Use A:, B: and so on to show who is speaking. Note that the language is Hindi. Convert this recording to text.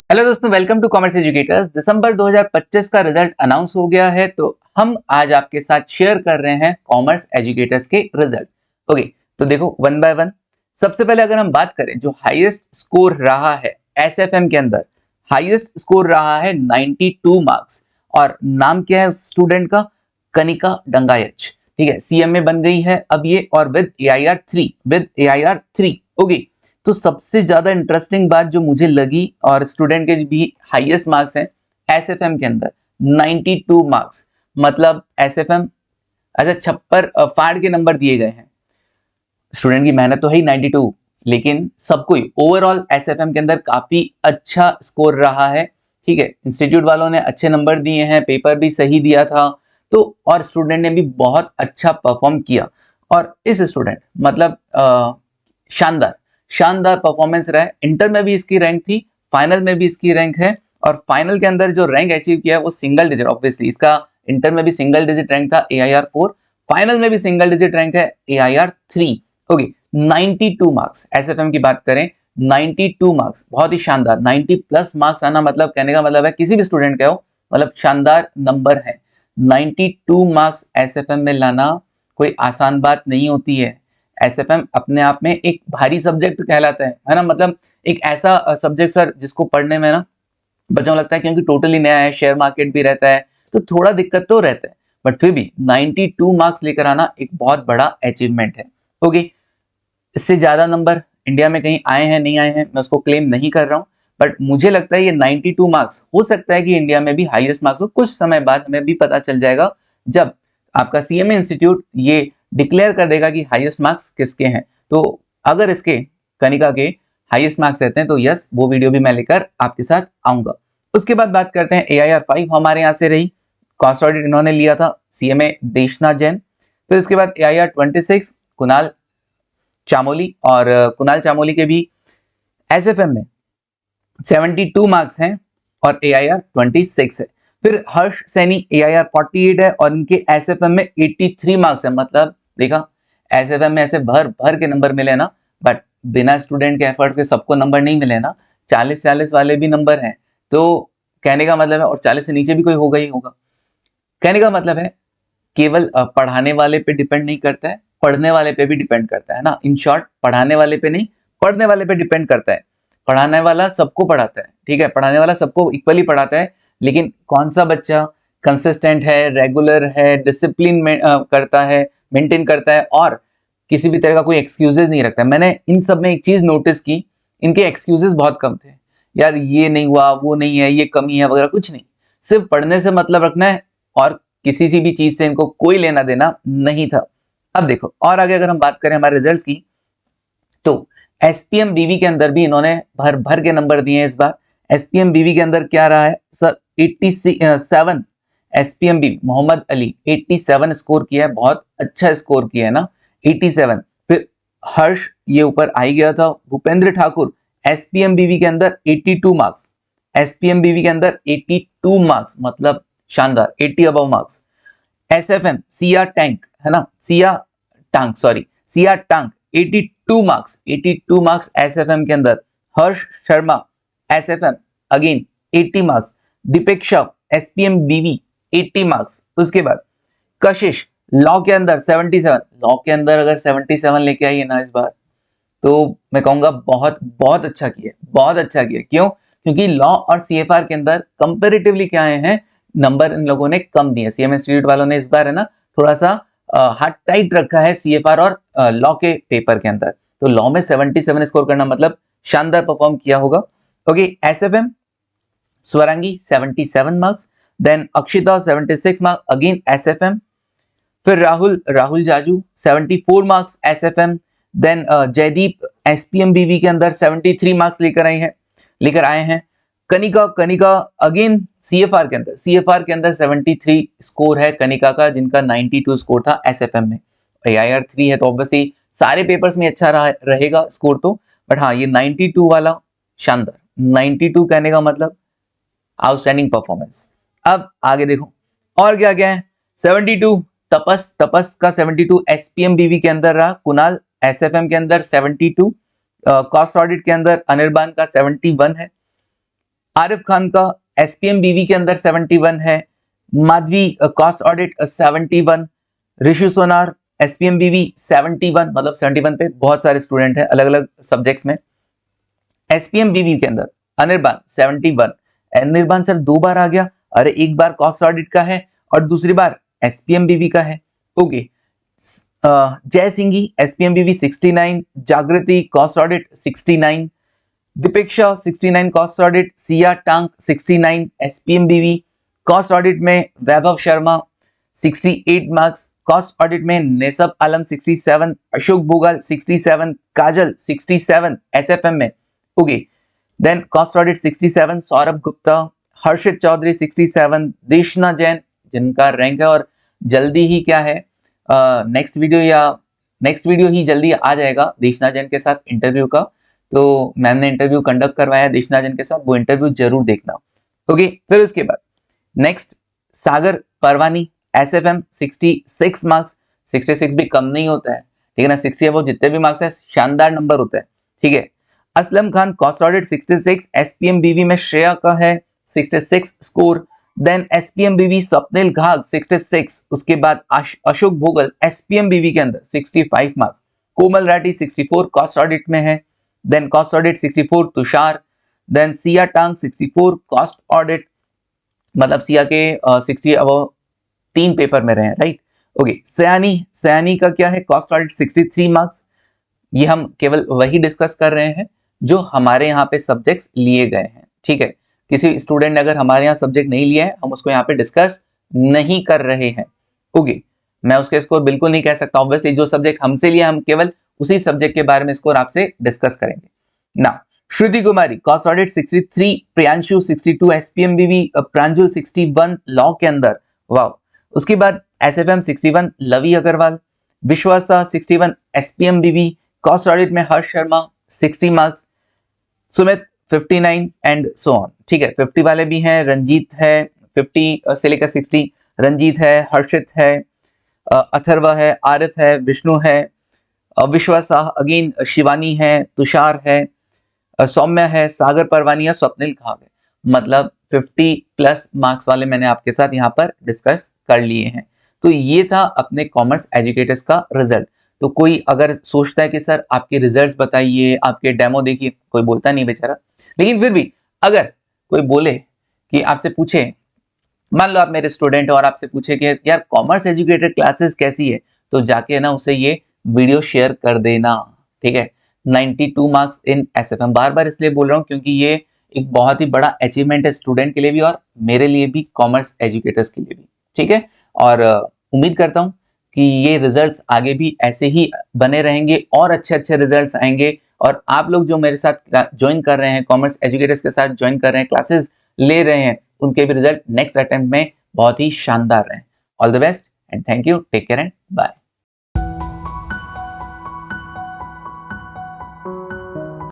A: हेलो दोस्तों, वेलकम टू कॉमर्स एजुकेटर्स। दिसंबर 2025 का रिजल्ट अनाउंस हो गया है, तो हम आज आपके साथ शेयर कर रहे हैं कॉमर्स एजुकेटर्स के रिजल्ट। ओके, तो देखो वन बाय वन। सबसे पहले अगर हम बात करें, जो हाईएस्ट स्कोर रहा है एसएफएम के अंदर, हाईएस्ट स्कोर रहा है 92 मार्क्स। और नाम क्या है उस स्टूडेंट का? कनिका डंगायच। ठीक है, सीएमए बन गई है अब ये, और विद एआईआर 3। ओके, तो सबसे ज्यादा इंटरेस्टिंग बात जो मुझे लगी, और स्टूडेंट के भी हाईएस्ट मार्क्स हैं एसएफएम के अंदर 92 मार्क्स। मतलब एसएफएम अच्छा छप्पर फाड़ के नंबर दिए गए हैं। स्टूडेंट की मेहनत तो है ही 92, लेकिन सबको ही ओवरऑल एसएफएम के अंदर काफी अच्छा स्कोर रहा है। ठीक है, इंस्टीट्यूट वालों ने अच्छे नंबर दिए हैं, पेपर भी सही दिया था, तो और स्टूडेंट ने भी बहुत अच्छा परफॉर्म किया। और इस स्टूडेंट मतलब शानदार शानदार परफॉर्मेंस रहा है। इंटर में भी इसकी रैंक थी, फाइनल में भी इसकी रैंक है, और फाइनल के अंदर जो रैंक अचीव किया है वो सिंगल डिजिट। ऑब्वियसली इसका इंटर में भी सिंगल डिजिट रैंक था AIR 4, फाइनल में भी सिंगल डिजिट रैंक है AIR 3। ओके, 92 मार्क्स एसएफएम की बात करें, 92 मार्क्स बहुत ही शानदार। 90 प्लस मार्क्स आना मतलब, कहने का मतलब है किसी भी स्टूडेंट का हो, मतलब शानदार नंबर है। 92 मार्क्स एसएफएम में लाना कोई आसान बात नहीं होती है। एसएफएम अपने आप में एक भारी सब्जेक्ट कहलाता है ना। मतलब एक ऐसा सब्जेक्ट सर जिसको पढ़ने में ना बच्चों को लगता है, क्योंकि टोटली नया है, शेयर मार्केट भी रहता है, तो थोड़ा दिक्कत तो रहता है, बट फिर भी 92 मार्क्स लेकर आना एक बहुत बड़ा अचीवमेंट है। ओके, इससे ज्यादा नंबर इंडिया में कहीं आए हैं नहीं आए हैं, मैं उसको क्लेम नहीं कर रहा हूं, बट मुझे लगता है ये 92 मार्क्स हो सकता है कि इंडिया में भी हाईएस्ट मार्क्स हो। कुछ समय बाद हमें भी पता चल जाएगा, जब आपका सीएमए इंस्टीट्यूट ये डिक्लेयर कर देगा कि हाईएस्ट मार्क्स किसके हैं। तो अगर इसके कनिका के हाईएस्ट मार्क्स रहते हैं तो यस, वो वीडियो भी मैं लेकर आपके साथ आऊंगा। उसके बाद बात करते हैं AIR 5 हमारे यहाँ से रही, कॉस्ट ऑडिट इन्होंने लिया था सीएमए देशनाथ जैन। फिर उसके बाद AIR 26 कुणाल चामोली, और कुणाल चामोली के भी एसएफएम में 72 मार्क्स हैं और AIR 26 है। फिर हर्ष सैनी AIR 48 है, और इनके एसएफएम में 83 मार्क्स है। मतलब देखा, एसएफएम में ऐसे भर भर के नंबर मिले ना, बट बिना स्टूडेंट के एफर्ट्स के सबको नंबर नहीं मिले ना। 40-40 वाले भी नंबर हैं, तो कहने का मतलब है, और 40 से नीचे भी कोई होगा ही होगा। कहने का मतलब है केवल पढ़ाने वाले पे डिपेंड नहीं करता है, पढ़ने वाले पे भी डिपेंड करता है ना। इन शॉर्ट, पढ़ाने वाले पे नहीं, पढ़ने वाले पे डिपेंड करता है। पढ़ाने वाला सबको पढ़ाता है, ठीक है, पढ़ाने वाला सबको इक्वली पढ़ाता है, लेकिन कौन सा बच्चा कंसिस्टेंट है, रेगुलर है, डिसिप्लिन में करता है, मेंटेन करता है, और किसी भी तरह का कोई एक्सक्यूजेज नहीं रखता है। मैंने इन सब में एक चीज नोटिस की, इनके एक्सक्यूजेज बहुत कम थे। यार ये नहीं हुआ, वो नहीं है, ये कमी है वगैरह, कुछ नहीं। सिर्फ पढ़ने से मतलब रखना है, और किसी सी भी चीज से इनको कोई लेना देना नहीं था। अब देखो और आगे अगर हम बात करें हमारे रिजल्ट्स की, तो एसपीएम बीवी के अंदर भी इन्होंने भर भर के नंबर दिए हैं इस बार। एसपीएम बीवी के अंदर क्या रहा है सर? 87। एसपीएम बीवी मोहम्मद अली 87 स्कोर किया है, बहुत अच्छा स्कोर किया है ना, 87। फिर हर्ष ये ऊपर आ ही गया था। भूपेंद्र ठाकुर एसपीएम बीवी के अंदर 82 मार्क्स, एसपीएम बीवी के अंदर 82 मार्क्स, मतलब शानदार, 80 above marks. SFM Siya tank है ना, सिया टांग 82 मार्क्स, 82 मार्क्स एसएफएम के अंदर। Harsh Sharma SFM again 80 marks. Deepeksha SPM BV 80 marks. उसके बाद कशिश लॉ के अंदर 77। लॉ के अंदर अगर 77 लेके आई है ना इस बार, तो मैं कहूंगा बहुत बहुत अच्छा किया, बहुत अच्छा किया। क्यों? क्योंकि लॉ और सीएफआर के अंदर कंपैरेटिवली क्या आए हैं, नंबर इन लोगों ने कम दिए। सीएम इंस्टीट्यूट वालों ने इस बार है ना थोड़ा सा हाथ टाइट रखा है सीएफआर और लॉ के पेपर के अंदर। तो लॉ में 77 स्कोर करना मतलब शानदार परफॉर्म किया होगा। Okay, SFM Swarangi 77 marks, then Akshita 76 marks again SFM. फिर Rahul Jaju 74 marks SFM. Then Jaydeep SPM BV के अंदर 73 मार्क्स लेकर आए हैं। कनिका अगेन सीएफआर के अंदर 73 स्कोर है कनिका का, जिनका 92 स्कोर था एसएफएम में। AIR 3 है तो ऑब्वियसली सारे पेपर्स में अच्छा रहेगा स्कोर तो, बट हाँ ये 92 वाला शानदार, 92 कहने का मतलब आउटस्टैंडिंग परफॉर्मेंस। अब आगे देखो और क्या क्या है। 72 तपस का 72 एसपीएम बीवी के अंदर रहा। कुणाल एसएफएम के अंदर 72, कॉस्ट ऑडिट के अंदर अनिर्बान का 71 है। आरिफ खान का एसपीएम बीवी के अंदर 71 है, माधवी कॉस्ट ऑडिट 71, ऋषि सोनार एसपीएम बीवी 71, मतलब 71 पे बहुत सारे स्टूडेंट हैं अलग अलग सब्जेक्ट्स में। एसपीएम बीवी के अंदर अनिर्बान 71, अनिर्बान सर 2 बार आ गया, अरे एक बार कॉस्ट ऑडिट का है और दूसरी बार एसपीएम बीवी का है। ओके, जय सिंघी SPM BV 69, Jagriti cost audit 69, Deepeksha 69 cost audit, Siya Tang 69 SPM BV, cost audit में Vaibhav Sharma 68 marks, cost audit में नेसब आलम 67, अशोक भोगाल 67, काजल 67 एसएफएम में। Okay, then cost audit 67 Saurabh Gupta, Harshit Chaudhary 67, Deshna Jain जिनका रैंक है और जल्दी ही क्या है नेक्स्ट वीडियो ही जल्दी आ जाएगा देशना जैन के साथ इंटरव्यू का। तो मैम ने इंटरव्यू कंडक्ट करवाया देशना जैन के साथ, वो इंटरव्यू जरूर देखना। ओके, फिर उसके बाद नेक्स्ट सागर परवानी एसएफएम 66 मार्क्स, 66 भी कम नहीं होता है, ठीक है ना, 60 है वो जितने भी मार्क्स है शानदार नंबर होता है, ठीक है। Aslam Khan cost audit 66, SPM बीवी में श्रेया का है 66 स्कोर, देन एसपीएम बीवी स्वप्निल घाग 66, उसके बाद अशोक भोगल एसपीएम बीवी के अंदर 65 marks, Komal Rathi 64 cost audit में है, then cost audit 64 Tushar, then Siya Tang 64 cost audit, मतलब सिया के 60 अब 3 पेपर में रहे हैं, राइट। ओके, सयानी का क्या है कॉस्ट ऑडिट 63 मार्क्स। ये हम केवल वही डिस्कस कर रहे हैं जो हमारे यहाँ पे सब्जेक्ट्स लिए गए हैं, ठीक है। किसी स्टूडेंट ने अगर हमारे यहाँ सब्जेक्ट नहीं लिया है, हम उसको यहाँ पे डिस्कस नहीं कर रहे हैं। ओके, मैं उसके स्कोर बिल्कुल नहीं कह सकता, ऑब्वियसली जो सब्जेक्ट हमसे लिया हम केवल उसी सब्जेक्ट के बारे में स्कोर आपसे डिस्कस करेंगे ना। श्रुति कुमारी कॉस्ट ऑडिट 63, प्रियांशु 62 एसपीएम बीवी, प्रांजुल 61 लॉ के अंदर, वाह। उसके बाद एसएफएम 61 लवी अग्रवाल, विश्वासा 61 एसपीएम बीवी, कॉस्ट ऑडिट में Harsh Sharma 60 marks, Sumit 59 and so on, ठीक है। 50 वाले भी हैं, रंजीत है 50 से लेकर 60, रंजीत है, हर्षित है, अथर्व है, आरिफ है, विष्णु है, विश्वासा अगेन, शिवानी है, तुषार है, सौम्य है, सागर परवानिया, स्वप्निल घाग है। मतलब 50 प्लस मार्क्स वाले मैंने आपके साथ यहाँ पर डिस्कस कर लिए हैं। तो ये था अपने कॉमर्स एजुकेटर्स का रिजल्ट। तो कोई अगर सोचता है कि सर आपके रिजल्ट्स बताइए, आपके डेमो देखिए, कोई बोलता नहीं बेचारा, लेकिन फिर भी अगर कोई बोले कि आपसे पूछे, मान लो आप मेरे स्टूडेंट हो और आपसे पूछे कि यार कॉमर्स एजुकेटर क्लासेस कैसी है, तो जाके ना उसे ये वीडियो शेयर कर देना, ठीक है। 92 मार्क्स इन एसएफएम, बार बार इसलिए बोल रहा हूँ क्योंकि ये एक बहुत ही बड़ा अचीवमेंट है स्टूडेंट के लिए भी और मेरे लिए भी, कॉमर्स एजुकेटर्स के लिए भी, ठीक है। और उम्मीद करता हूँ कि ये रिजल्ट्स आगे भी ऐसे ही बने रहेंगे और अच्छे अच्छे रिजल्ट्स आएंगे। और आप लोग जो मेरे साथ ज्वाइन कर रहे हैं, कॉमर्स एजुकेटर्स के साथ ज्वाइन कर रहे हैं, क्लासेस ले रहे हैं, उनके भी रिजल्ट नेक्स्ट अटेम्प्ट में बहुत ही शानदार रहे। All the best and thank you, take care and bye.